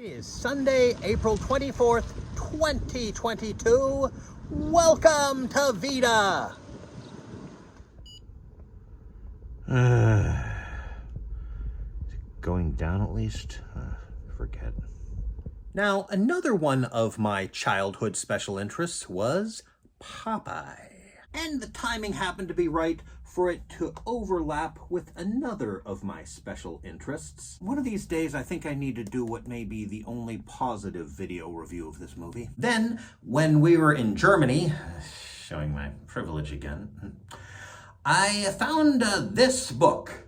It is Sunday, April 24th, 2022. Welcome to Veda. Going down at least? Forget. Now, another one of my childhood special interests was Popeye. And the timing happened to be right for it to overlap with another of my special interests. One of these days, I think I need to do what may be the only positive video review of this movie. Then, when we were in Germany, showing my privilege again, I found this book,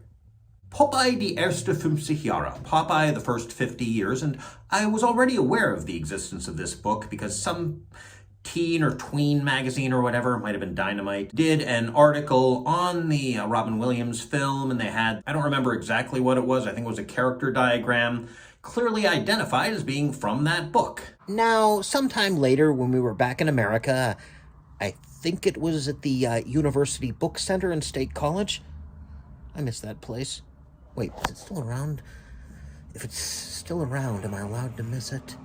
Popeye die erste 50 Jahre, Popeye the first 50 years, and I was already aware of the existence of this book because some teen or tween magazine or whatever, might have been Dynamite, did an article on the Robin Williams film, and they had, I don't remember exactly what it was, I think it was a character diagram, clearly identified as being from that book. Now, sometime later when we were back in America, I think it was at the University Book Center in State College. I miss that place. Wait, is it still around? If it's still around, am I allowed to miss it?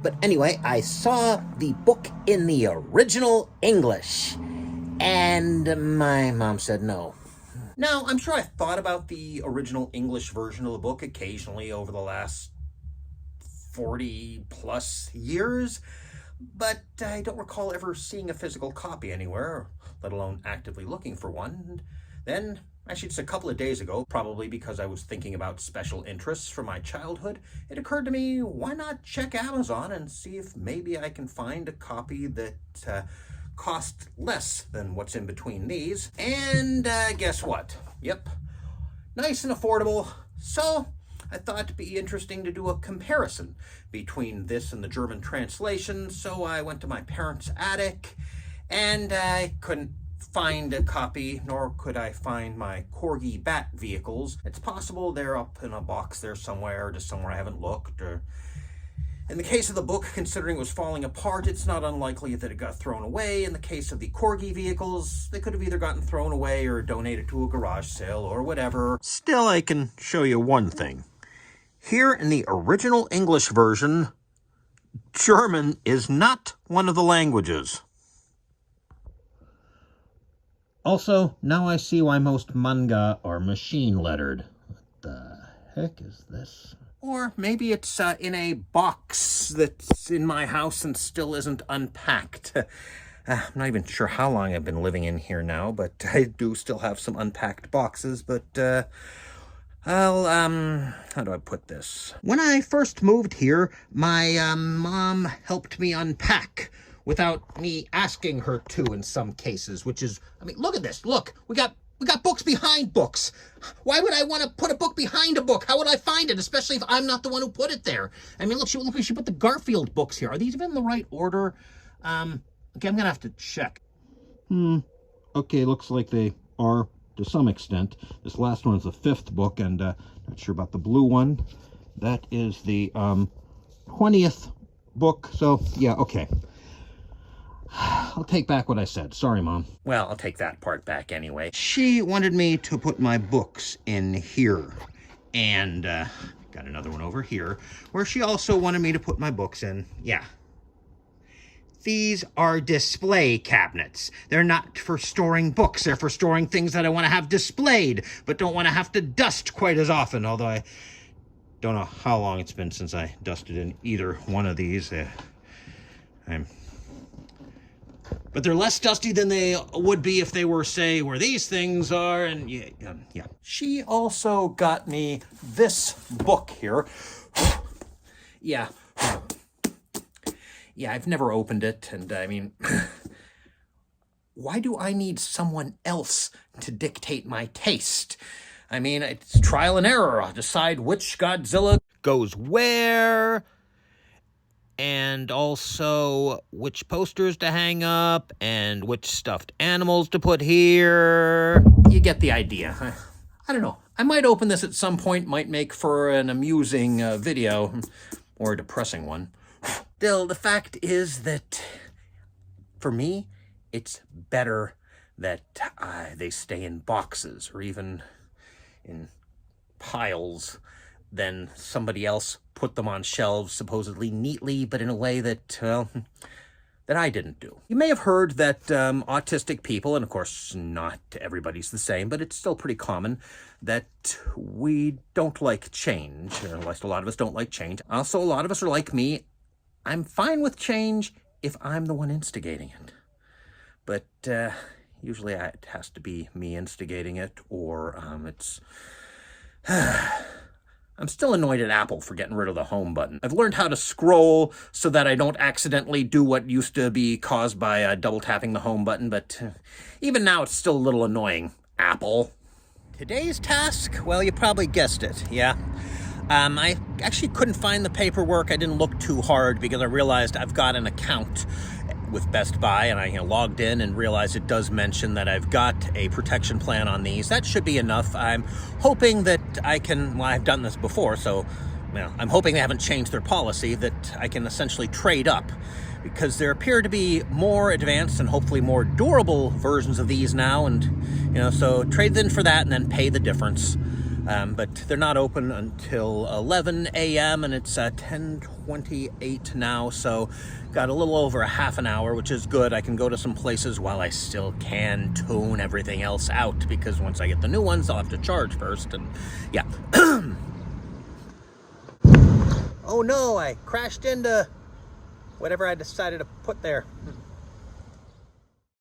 But anyway, I saw the book in the original English, and my mom said no. Now, I'm sure I've thought about the original English version of the book occasionally over the last 40 plus years, but I don't recall ever seeing a physical copy anywhere, let alone actively looking for one. And then, actually, just a couple of days ago, probably because I was thinking about special interests from my childhood, it occurred to me, why not check Amazon and see if maybe I can find a copy that costs less than what's in between these. And guess what? Yep, nice and affordable. So I thought it'd be interesting to do a comparison between this and the German translation. So I went to my parents' attic, and I couldn't find a copy, nor could I find my Corgi Bat vehicles. It's possible they're up in a box there somewhere, just somewhere I haven't looked. Or in the case of the book, considering it was falling apart, it's not unlikely that it got thrown away. In the case of the Corgi vehicles, they could have either gotten thrown away or donated to a garage sale or whatever. Still, I can show you one thing. Here in the original English version, German is not one of the languages. Also, now I see why most manga are machine-lettered. What the heck is this? Or maybe it's in a box that's in my house and still isn't unpacked. I'm not even sure how long I've been living in here now, but I do still have some unpacked boxes, but how do I put this? When I first moved here, my mom helped me unpack without me asking her to in some cases, which is, I mean, look at this. Look, we got books behind books. Why would I want to put a book behind a book? How would I find it, especially if I'm not the one who put it there? I mean, look, she put the Garfield books here. Are these even in the right order? Okay, I'm going to have to check. Okay, looks like they are to some extent. This last one is the 5th book, and not sure about the blue one. That is the 20th book, so yeah, okay. I'll take back what I said. Sorry, Mom. Well, I'll take that part back anyway. She wanted me to put my books in here. And got another one over here, where she also wanted me to put my books in. Yeah. These are display cabinets. They're not for storing books. They're for storing things that I want to have displayed, but don't want to have to dust quite as often, although I don't know how long it's been since I dusted in either one of these. But they're less dusty than they would be if they were, say, where these things are, and yeah. She also got me this book here. Yeah, I've never opened it, and I mean, why do I need someone else to dictate my taste? I mean, it's trial and error. I'll decide which Godzilla goes where, and also which posters to hang up, and which stuffed animals to put here. You get the idea. I don't know. I might open this at some point, might make for an amusing video, or a depressing one. Still, the fact is that, for me, it's better that they stay in boxes, or even in piles, then somebody else put them on shelves supposedly neatly, but in a way that, well, that I didn't do. You may have heard that autistic people, and of course not everybody's the same, but it's still pretty common, that we don't like change, or at least a lot of us don't like change. Also, a lot of us are like me. I'm fine with change if I'm the one instigating it. But usually it has to be me instigating it, or it's... I'm still annoyed at Apple for getting rid of the home button. I've learned how to scroll so that I don't accidentally do what used to be caused by double tapping the home button, but even now it's still a little annoying, Apple. Today's task, well, you probably guessed it, yeah. I actually couldn't find the paperwork. I didn't look too hard because I realized I've got an account with Best Buy, and I logged in and realized it does mention that I've got a protection plan on these. That should be enough. I'm hoping that I can, well, I've done this before, so I'm hoping they haven't changed their policy, that I can essentially trade up, because there appear to be more advanced and hopefully more durable versions of these now, and so trade in for that and then pay the difference. But they're not open until 11 a.m. and it's 10:28 now, so got a little over a half an hour, which is good. I can go to some places while I still can tune everything else out, because once I get the new ones, I'll have to charge first, and yeah. Oh no, I crashed into whatever I decided to put there.